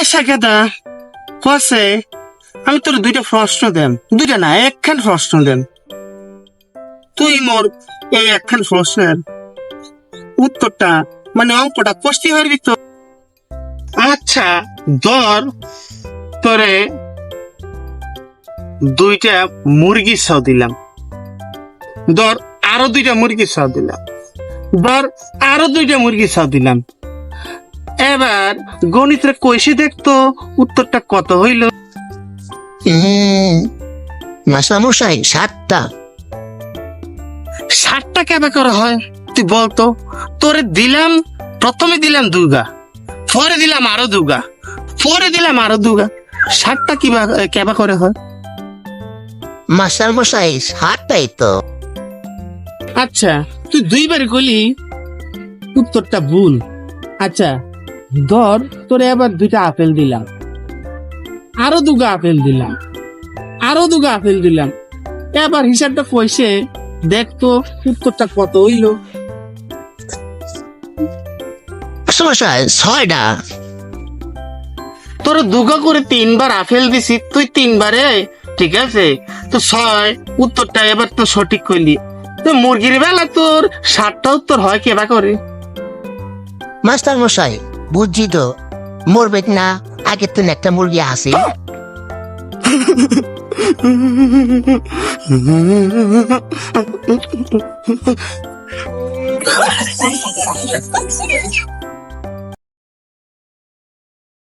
আশা কেদা কছে আমি তোর দুইটা প্রশ্ন দেন, দুইটা না একখান প্রশ্ন দেন, তুই মোর এই একখান প্রশ্নের উত্তরটা মানে অঙ্কটা কষতে পারবি তো? আচ্ছা ধর তোরে দুইটা মুরগি ছাও দিলাম, ধর আরো দুইটা মুরগি ছাও দিলাম, ধর আরো দুইটা মুরগি ছাও দিলাম। এবার গণিতের কইসে দেখতো উত্তরটা কত হইল? মাস্টারমশাই 7টা। 60টা কেবা করা হয় তুই বলতো? তোরে দিলাম, প্রথমে দিলাম দুগা, পরে দিলাম আরো দুগা, পরে দিলাম আরো দুগা, 60টা কিবা কেবা করে হয়? মাস্টারমশাই 7টাই তো। আচ্ছা তুই দুইবার কইলি উত্তরটা ভুল। আচ্ছা ধর তোরে আবার দুইটা আপেল দিলাম, আরো দুগা আপেল দিলাম, আরো দুগা আপেল দিলাম, এবার হিসাবটা কইছে দেখতো উত্তরটা কত হইল? মাস্টারমশাই 6টা। তোর দুগা করে 3বার আপেল দিছি, তুই 3বারে ঠিক আছে তো 6 উত্তরটা এবার তো সঠিক কইলি। তো মুরগির বেলা তোর 60টা উত্তর হয় কেবা করে? মাস্টারমশাই বুঝছি তো, মরবে না আগে তো একটা মুরগি আছে।